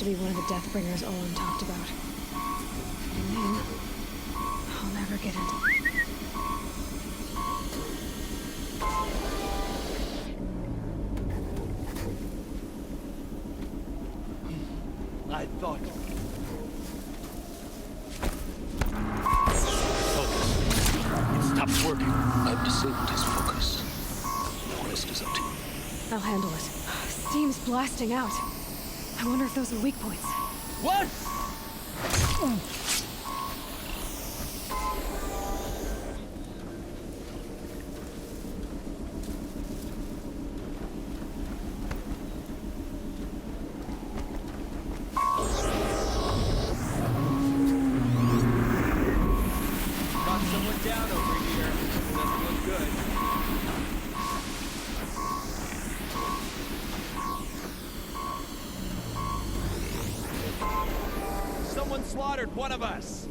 to be one of the Deathbringers Olin talked about. A name I'll never get into. I thought... Focus. It stopped working. I've disabled his focus. The rest is up to you. I'll handle it. Steam's blasting out. I wonder if those are weak points. What? Got someone down over here. Doesn't look good. Someone slaughtered one of us!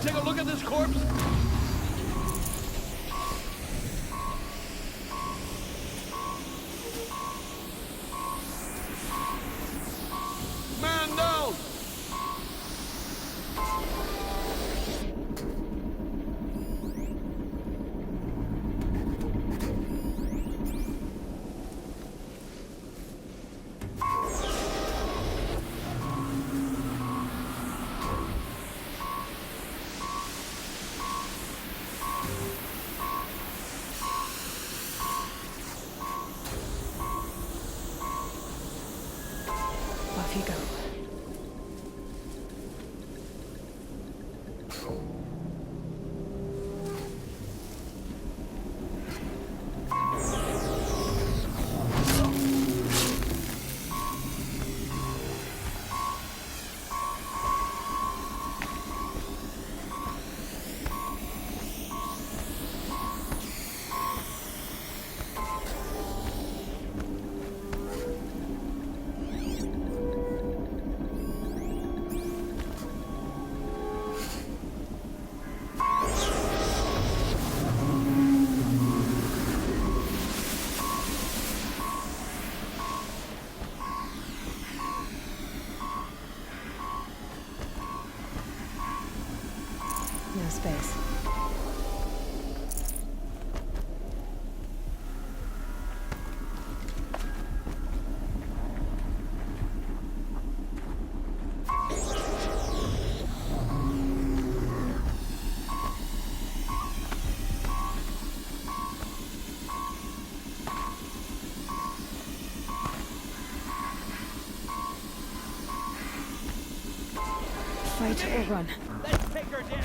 Take a look at this corpse. Man down! Off you go. No space. Fight or run. Let's take her down.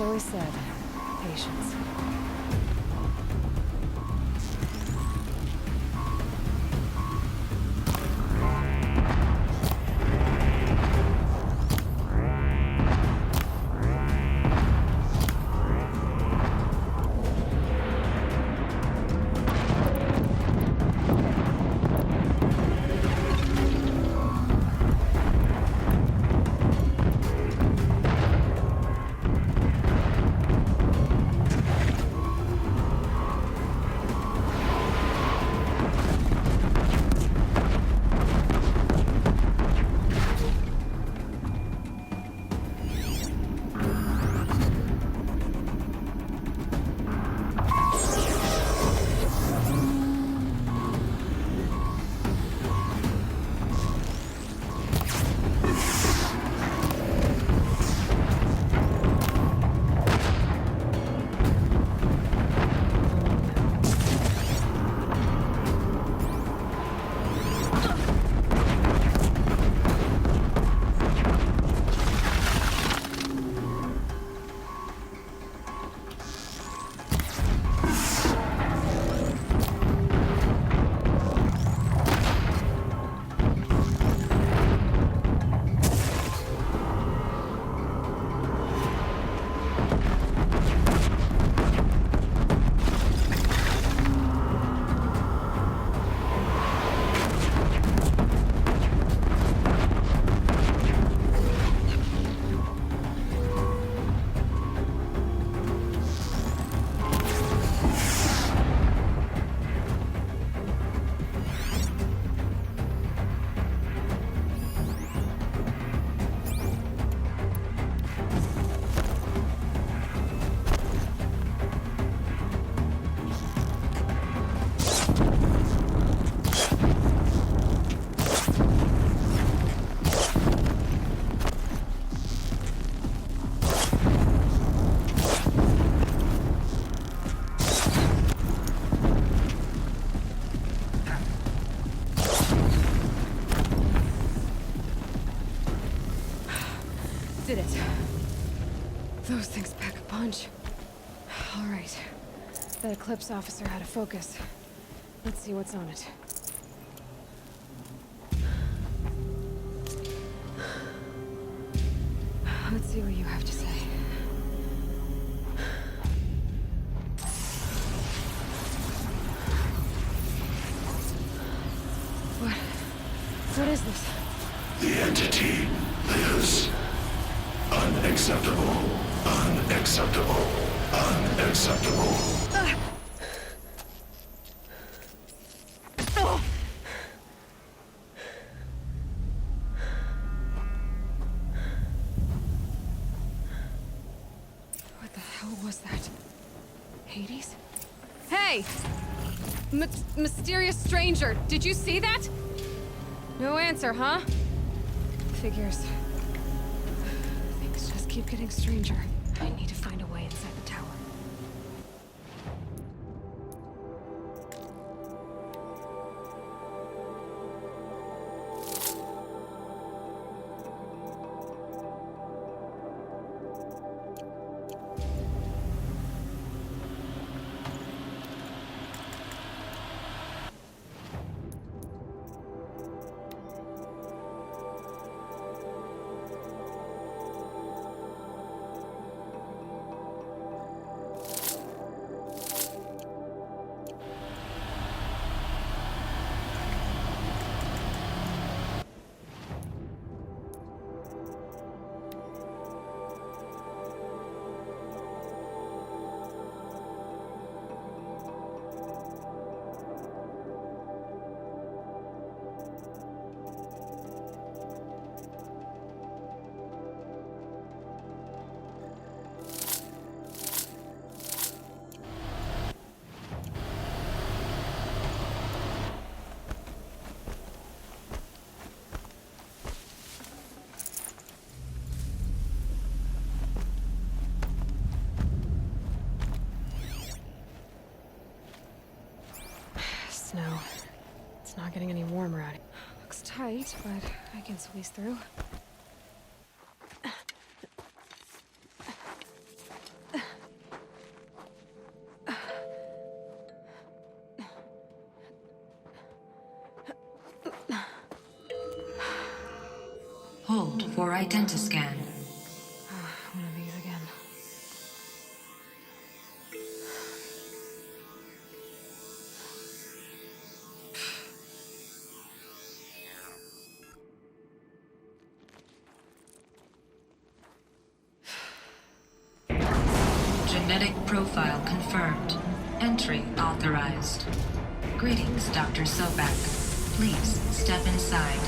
Zoe said, patience. Did it. Those things pack a punch. All right. That Eclipse officer had a focus. Let's see what's on it. Let's see what you have to say. What is this? The entity lives. Unacceptable. Unacceptable. Unacceptable. What the hell was that? Hades? Hey! Mysterious stranger, did you see that? No answer, huh? Figures. Things just keep getting stranger. I need to find a way inside the tower. Snow. It's not getting any warmer out here. Looks tight, but I can squeeze through. Hold for identiscan. One of these again. Genetic profile confirmed. Entry authorized. Greetings, Dr. Sobak. Please step inside.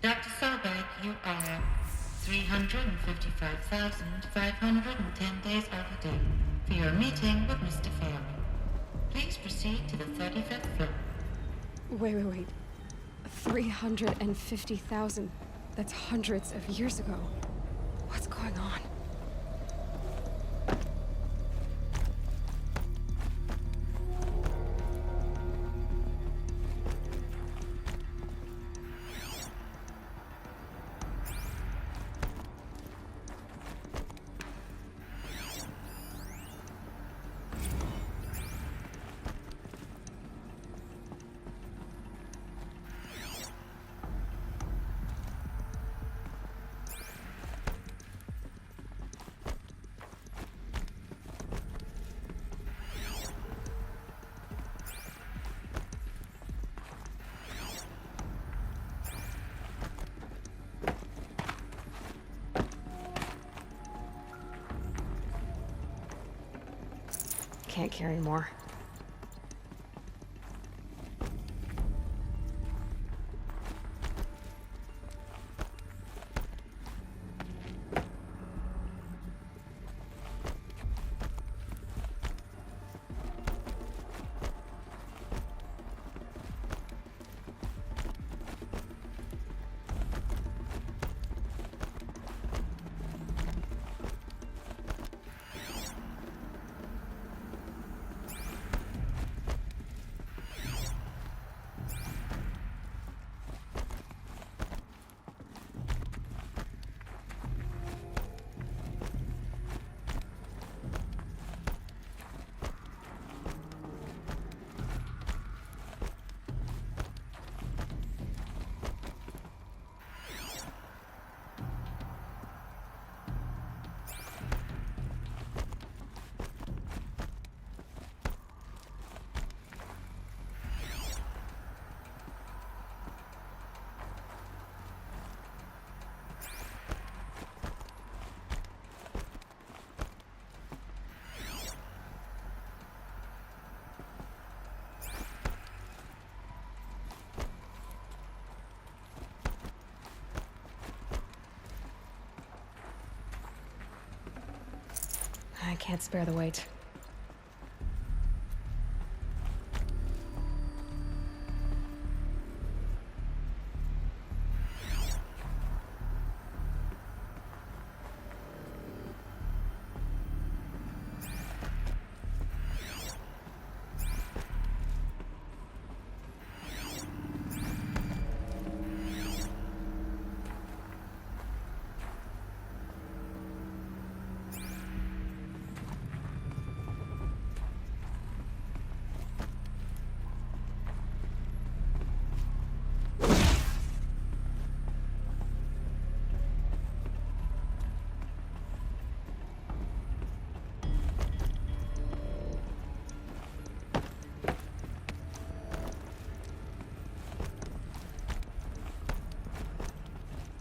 Dr. Sobek, you are 355,510 days overdue for your meeting with Mr. Farrell. Please proceed to the 35th floor. Wait. 350,000. That's hundreds of years ago. What's going on? Can't carry more. I can't spare the weight.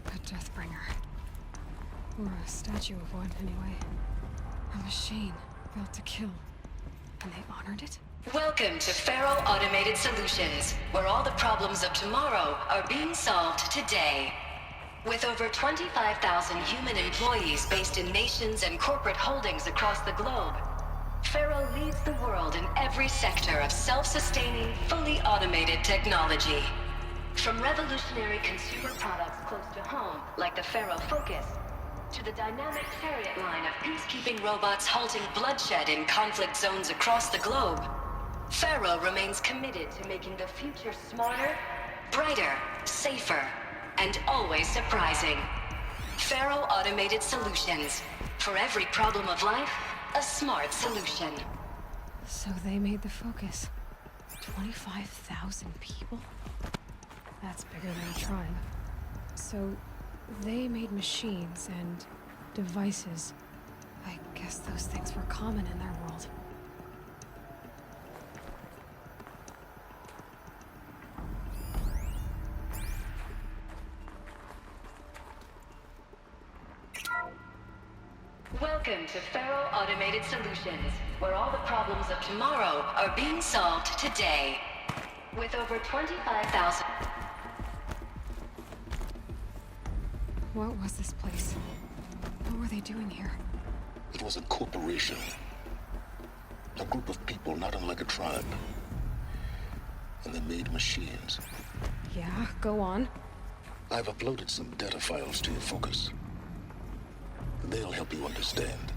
A Deathbringer. Or a statue of one, anyway. A machine built to kill. And they honored it? Welcome to Faro Automated Solutions, where all the problems of tomorrow are being solved today. With over 25,000 human employees based in nations and corporate holdings across the globe, Faro leads the world in every sector of self-sustaining, fully automated technology. From revolutionary consumer products close to home, like the Faro Focus, To the dynamic chariot line of peacekeeping robots halting bloodshed in conflict zones across the globe, Pharaoh remains committed to making the future smarter, brighter, safer, and always surprising. Pharaoh Automated Solutions. For every problem of life, a smart solution. So they made the focus. 25,000 people? That's bigger than a tribe. So they made machines and devices. I guess those things were common in their world. Welcome to Pharaoh Automated Solutions, where all the problems of tomorrow are being solved today. With over 25,000... What was this place? What were they doing here? It was a corporation. A group of people not unlike a tribe. And they made machines. Yeah, go on. I've uploaded some data files to your focus. They'll help you understand.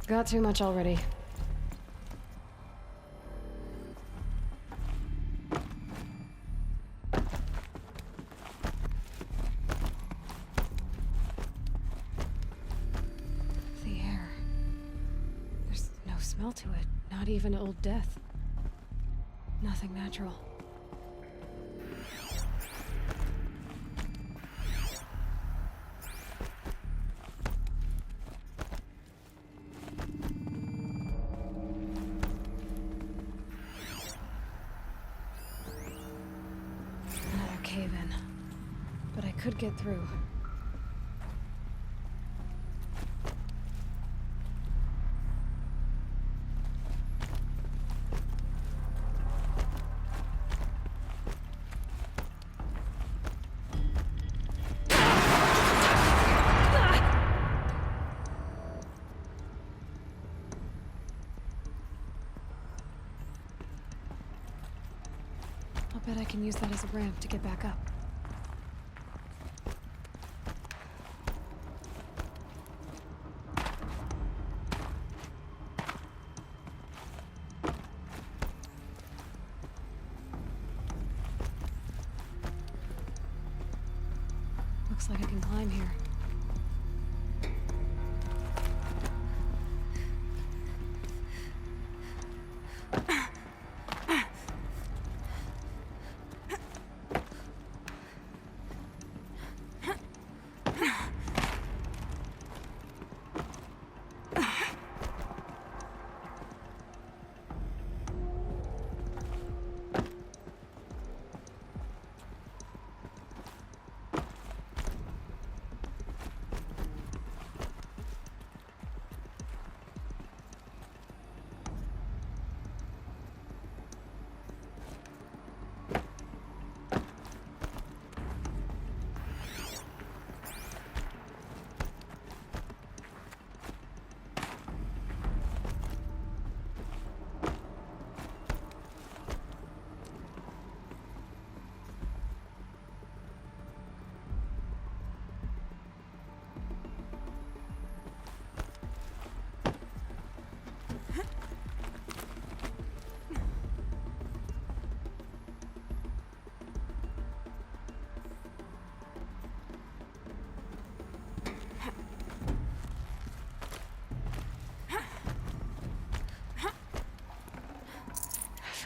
Got too much already. The air. There's no smell to it. Not even old death. Nothing natural. Cave-in. But I could get through. I'll bet I can use that as a ramp to get back up. Looks like I can climb here.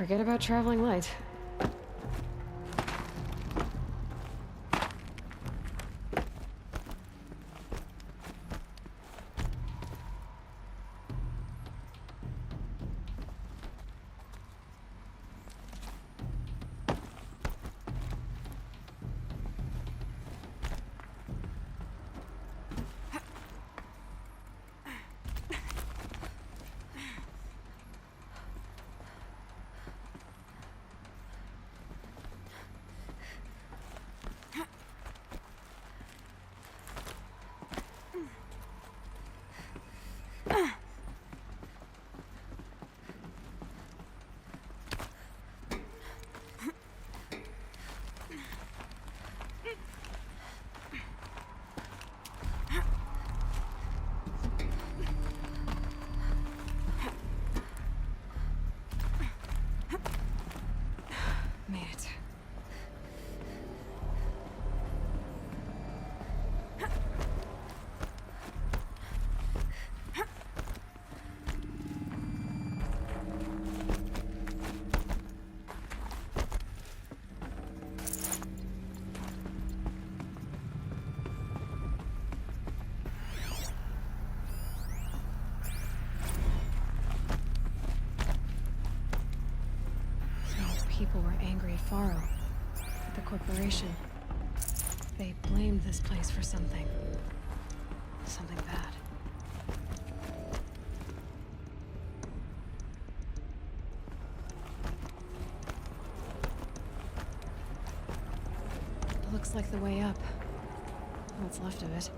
Forget about traveling light. Made it. People were angry at Faro, at the corporation. They blamed this place for something. Something bad. Looks like the way up. What's left of it.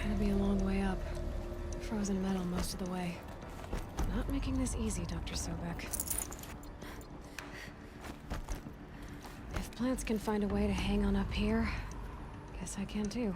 Gonna be a long way up. Frozen metal most of the way. Not making this easy, Dr. Sobek. If plants can find a way to hang on up here, guess I can too.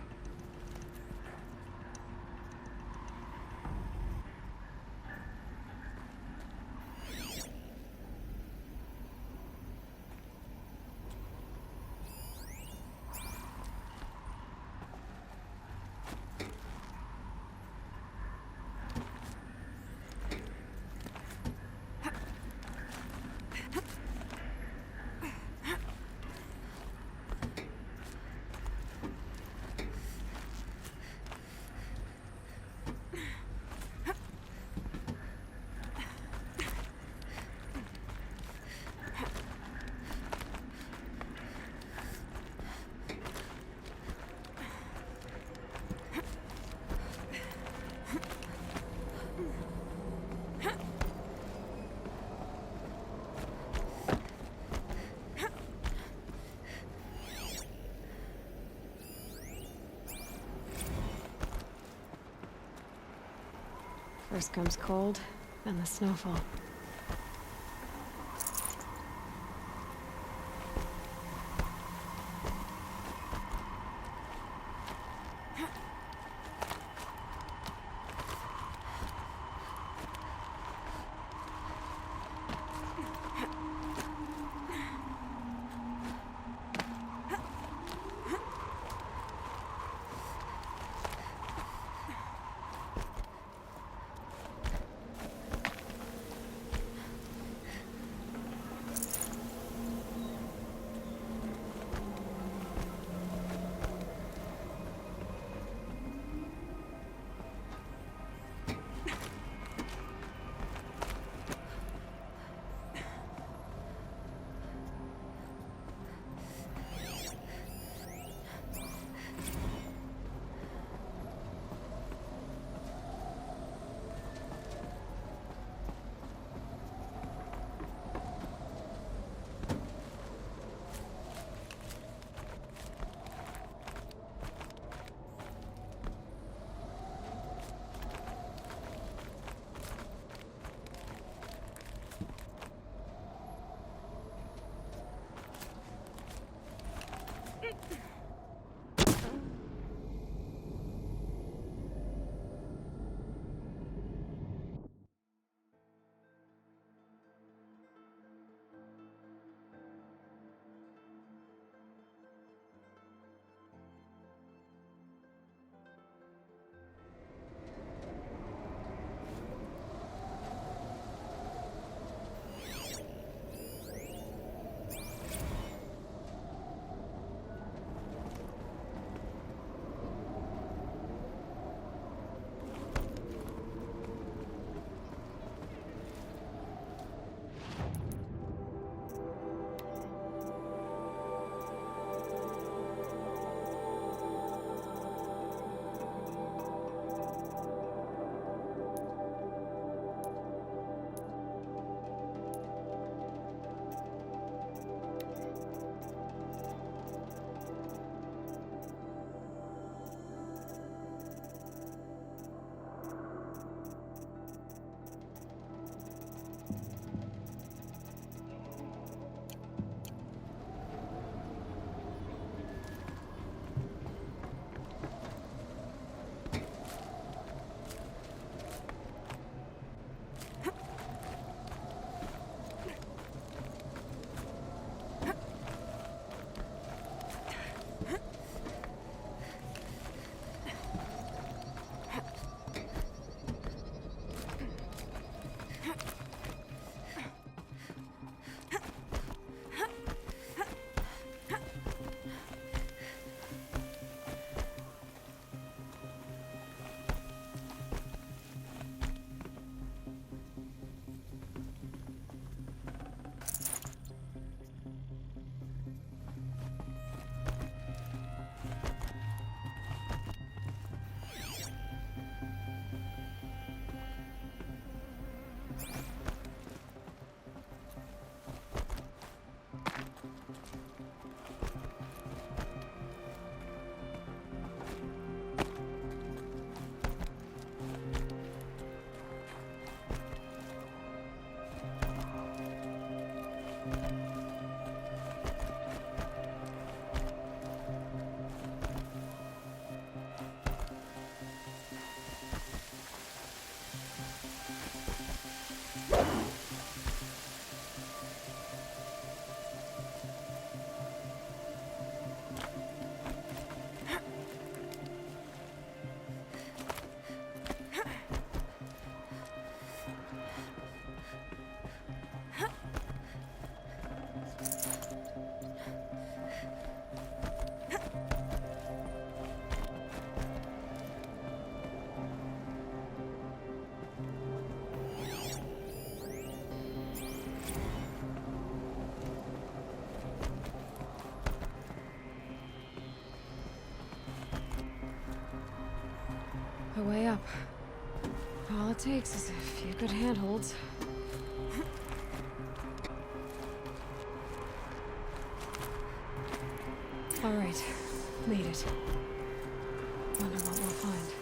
First comes cold, then the snowfall. the way up. All it takes is a few good handholds. All right, made it. Wonder what we'll find.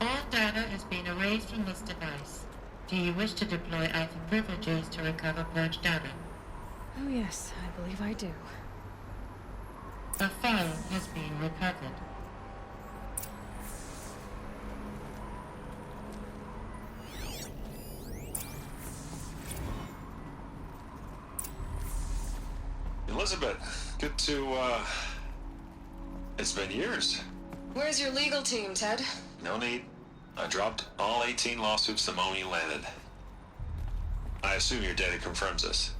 All data has been erased from this device. Do you wish to deploy Alpha privileges to recover purged data? Oh yes, I believe I do. A file has been recovered. Elizabeth, good to, It's been years. Where's your legal team, Ted? No need. I dropped all 18 lawsuits the moment you landed. I assume your data confirms this.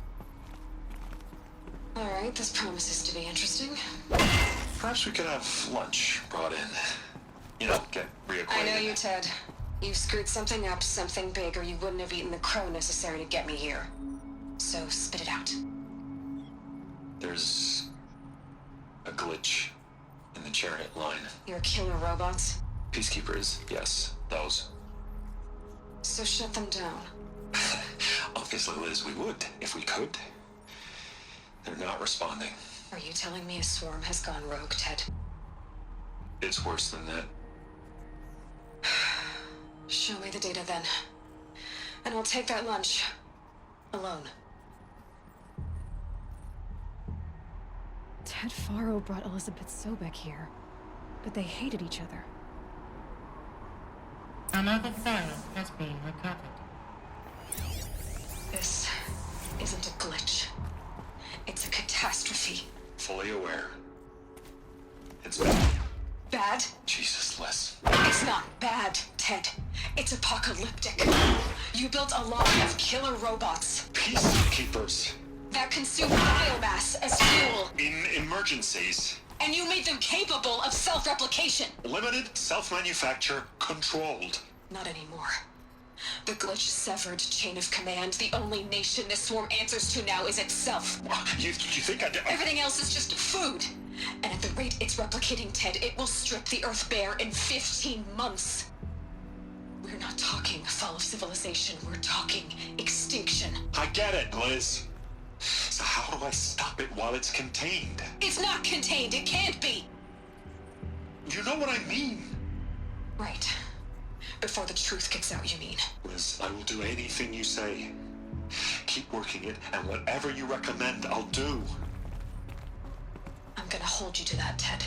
Alright, this promises to be interesting. Perhaps we could have lunch brought in. You know, get reacquainted. I know you, Ted. You screwed something up, something big, or you wouldn't have eaten the crow necessary to get me here. So spit it out. There's a glitch in the chariot line. Your killer robots? Peacekeepers, yes, those. So shut them down. Obviously, Liz, we would, if we could. They're not responding. Are you telling me a swarm has gone rogue, Ted? It's worse than that. Show me the data then. And I'll take that lunch. Alone. Ted Faro brought Elizabeth Sobek here, but they hated each other. Another file has been recovered. This isn't a glitch. It's a catastrophe. Fully aware. It's bad. Bad? Jesus, Liz. It's not bad, Ted. It's apocalyptic. You built a line of killer robots Peacekeepers. that consume biomass as fuel, In emergencies. and you made them capable of self-replication. Limited, self-manufacture, controlled. Not anymore. The glitch severed chain of command. The only nation this swarm answers to now is itself. You think I... Everything else is just food. And at the rate it's replicating, Ted, it will strip the Earth bare in 15 months. We're not talking fall of civilization. We're talking extinction. I get it, Liz. So how do I stop it while it's contained? It's not contained. It can't be. You know what I mean. Right. Before the truth gets out, you mean? Liz, I will do anything you say. Keep working it, and whatever you recommend, I'll do. I'm gonna hold you to that, Ted.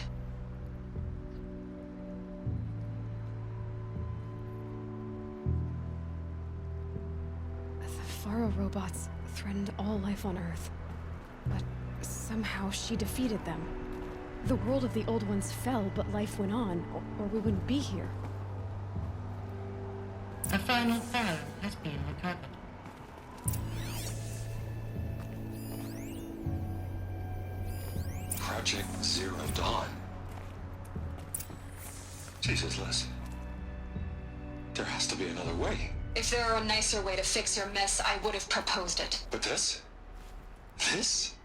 The Faro robots threatened all life on Earth, but somehow she defeated them. The world of the old ones fell, but life went on, or we wouldn't be here. A final file has been recovered. Project Zero Dawn. Jesus, Liz. There has to be another way. If there were a nicer way to fix your mess, I would have proposed it. But this? This?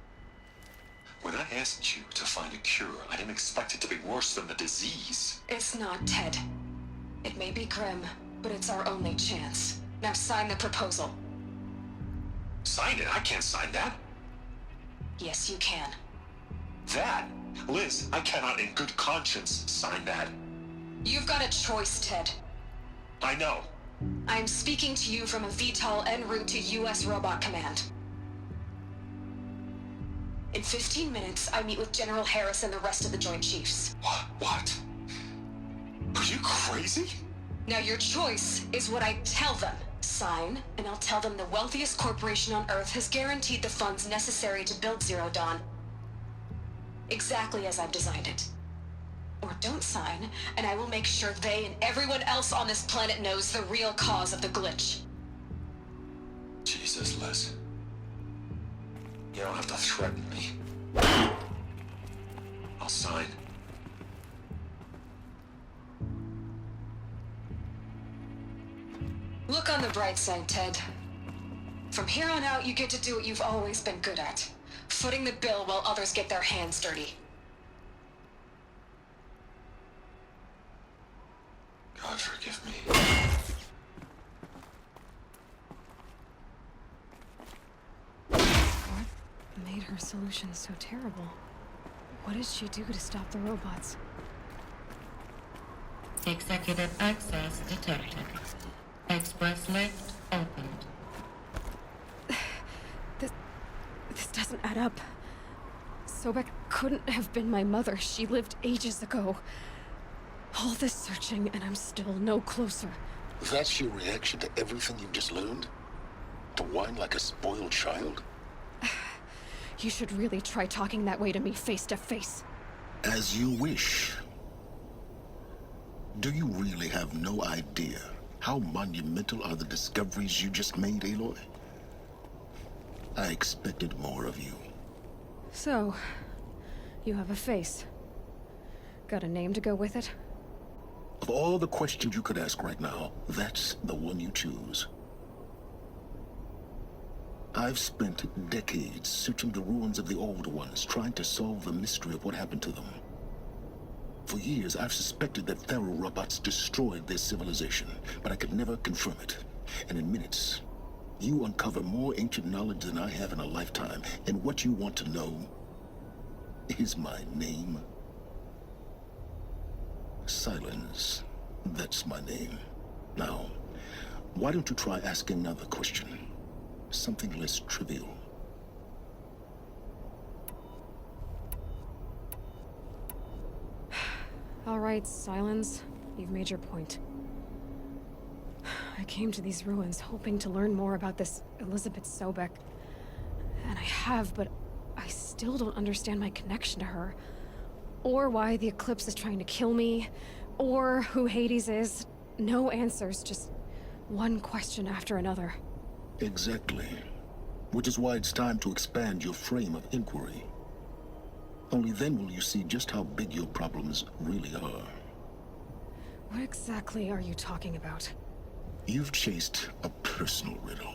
When I asked you to find a cure, I didn't expect it to be worse than the disease. It's not, Ted. It may be grim, but it's our only chance. Now sign the proposal. Sign it? I can't sign that. Yes, you can. That? Liz, I cannot in good conscience sign that. You've got a choice, Ted. I know. I'm speaking to you from a VTOL en route to U.S. Robot Command. In 15 minutes, I meet with General Harris and the rest of the Joint Chiefs. What? Are you crazy? Now your choice is what I tell them. Sign, and I'll tell them the wealthiest corporation on Earth has guaranteed the funds necessary to build Zero Dawn. Exactly as I've designed it. Or don't sign, and I will make sure they and everyone else on this planet knows the real cause of the glitch. Jesus, Liz. You don't have to threaten me. I'll sign. Look on the bright side, Ted. From here on out, you get to do what you've always been good at. Footing the bill while others get their hands dirty. God forgive me. What made her solution so terrible? What did she do to stop the robots? Executive access detected. Express lift opened. This doesn't add up. Sobek couldn't have been my mother. She lived ages ago. All this searching, and I'm still no closer. That's your reaction to everything you've just learned? To whine like a spoiled child? You should really try talking that way to me face to face. As you wish. Do you really have no idea how monumental are the discoveries you just made, Aloy? I expected more of you. So, you have a face. Got a name to go with it? Of all the questions you could ask right now, that's the one you choose. I've spent decades searching the ruins of the old ones, trying to solve the mystery of what happened to them. For years, I've suspected that Thero robots destroyed their civilization, but I could never confirm it. And in minutes, you uncover more ancient knowledge than I have in a lifetime, and what you want to know is my name. Silence. That's my name. Now, why don't you try asking another question? Something less trivial. All right, Silence. You've made your point. I came to these ruins hoping to learn more about this Elizabeth Sobek. And I have, but I still don't understand my connection to her. Or why the Eclipse is trying to kill me. Or who Hades is. No answers, just one question after another. Exactly. Which is why it's time to expand your frame of inquiry. Only then will you see just how big your problems really are. What exactly are you talking about? You've chased a personal riddle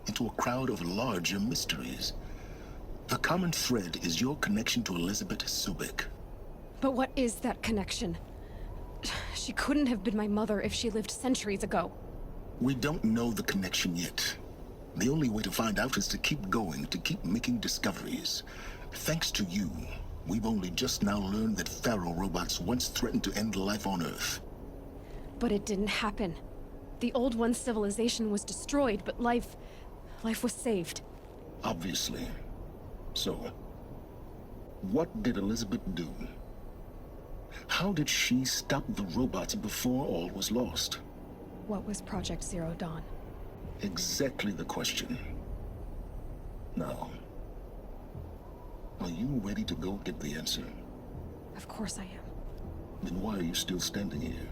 into a crowd of larger mysteries. The common thread is your connection to Elizabeth Sobek. But what is that connection? She couldn't have been my mother if she lived centuries ago. We don't know the connection yet. The only way to find out is to keep going, to keep making discoveries. Thanks to you, we've only just now learned that Pharaoh robots once threatened to end life on Earth. But it didn't happen. The Old One's civilization was destroyed, but life was saved. Obviously. So, what did Elizabeth do? How did she stop the robots before all was lost? What was Project Zero Dawn? Exactly the question. Now, are you ready to go get the answer? Of course I am. Then why are you still standing here?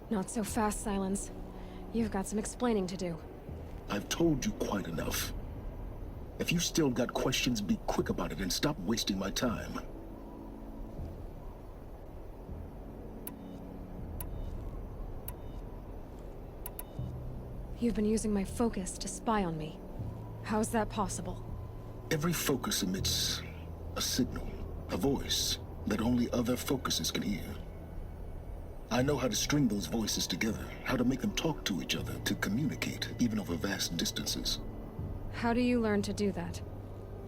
Not so fast, Silence. You've got some explaining to do. I've told you quite enough. If you still got questions, be quick about it and stop wasting my time. You've been using my focus to spy on me. How's that possible? Every focus emits a signal, a voice that only other focuses can hear. I know how to string those voices together, how to make them talk to each other, to communicate, even over vast distances. How do you learn to do that?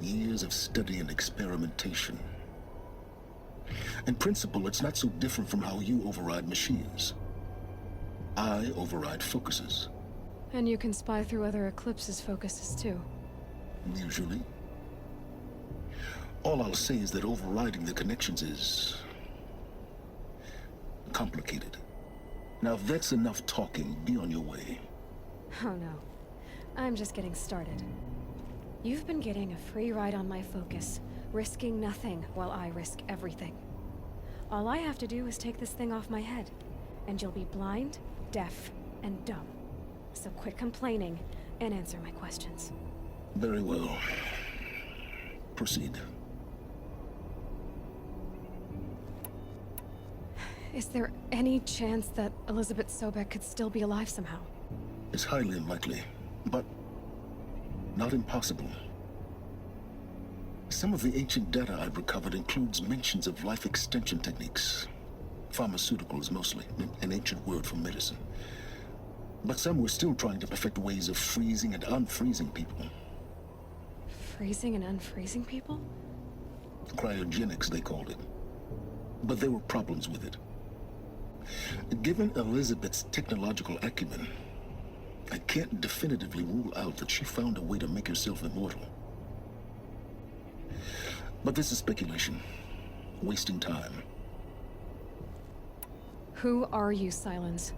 Years of study and experimentation. In principle, it's not so different from how you override machines. I override focuses. And you can spy through other Eclipse's focuses too. Usually. All I'll say is that overriding the connections is complicated. Now, if that's enough talking, be on your way. Oh no. I'm just getting started. You've been getting a free ride on my focus, risking nothing while I risk everything. All I have to do is take this thing off my head, and you'll be blind, deaf, and dumb. So quit complaining and answer my questions. Very well. Proceed. Is there any chance that Elizabeth Sobek could still be alive somehow? It's highly unlikely, but not impossible. Some of the ancient data I've recovered includes mentions of life extension techniques. Pharmaceuticals, mostly, an ancient word for medicine. But some were still trying to perfect ways of freezing and unfreezing people. Freezing and unfreezing people? Cryogenics, they called it. But there were problems with it. Given Elizabeth's technological acumen, I can't definitively rule out that she found a way to make herself immortal. But this is speculation. Wasting time. Who are you, Silence?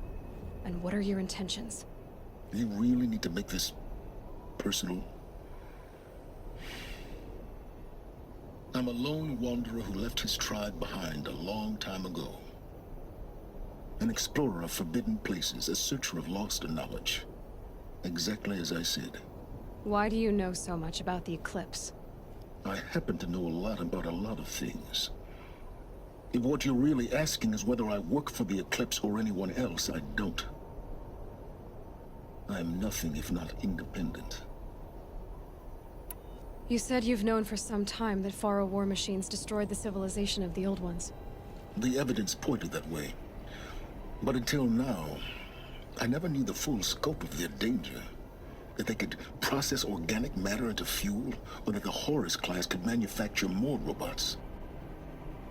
And what are your intentions? You really need to make this personal? I'm a lone wanderer who left his tribe behind a long time ago. An explorer of forbidden places, a searcher of lost knowledge. Exactly as I said. Why do you know so much about the eclipse? I happen to know a lot about a lot of things. If what you're really asking is whether I work for the Eclipse or anyone else, I don't. I'm nothing if not independent. You said you've known for some time that Faro war machines destroyed the civilization of the Old Ones. The evidence pointed that way. But until now, I never knew the full scope of their danger. That they could process organic matter into fuel, or that the Horus class could manufacture more robots.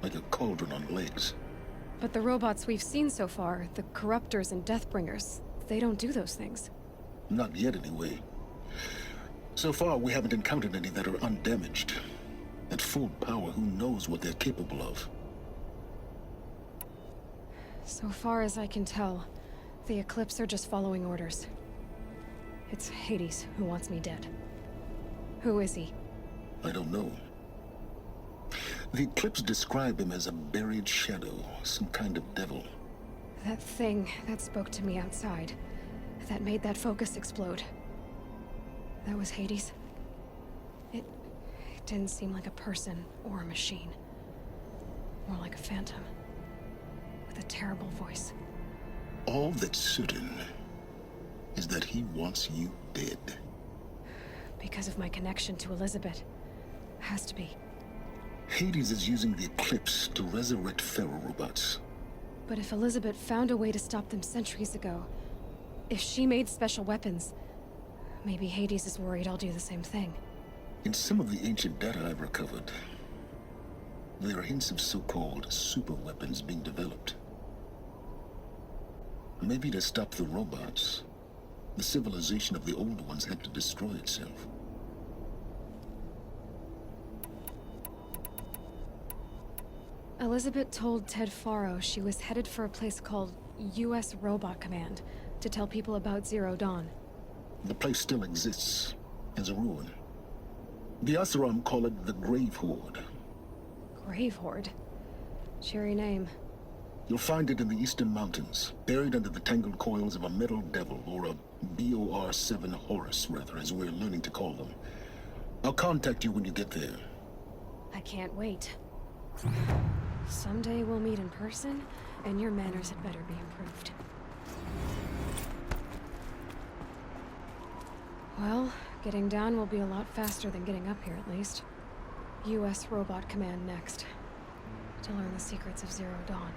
Like a cauldron on legs. But the robots we've seen so far, the Corruptors and Deathbringers, they don't do those things. Not yet, anyway. So far, we haven't encountered any that are undamaged. At full power, who knows what they're capable of? So far as I can tell, the Eclipse are just following orders. It's Hades who wants me dead. Who is he? I don't know. The Eclipse describe him as a buried shadow, some kind of devil. That thing that spoke to me outside, that made that focus explode. That was Hades? It didn't seem like a person or a machine. More like a phantom. With a terrible voice. All that's certain is that he wants you dead. Because of my connection to Elizabeth. Has to be. Hades is using the Eclipse to resurrect Pharaoh robots. But if Elizabeth found a way to stop them centuries ago, if she made special weapons, maybe Hades is worried I'll do the same thing. In some of the ancient data I've recovered, there are hints of so-called super weapons being developed. Maybe to stop the robots, the civilization of the old ones had to destroy itself. Elizabeth told Ted Faro she was headed for a place called U.S. Robot Command to tell people about Zero Dawn. The place still exists, as a ruin. The Asuram call it the Grave Horde. Grave Horde? Cheery name. You'll find it in the eastern mountains, buried under the tangled coils of a metal devil, or a BOR-7 Horus, rather, as we're learning to call them. I'll contact you when you get there. I can't wait. Someday we'll meet in person, and your manners had better be improved. Well, getting down will be a lot faster than getting up here, at least. U.S. Robot Command next. To learn the secrets of Zero Dawn.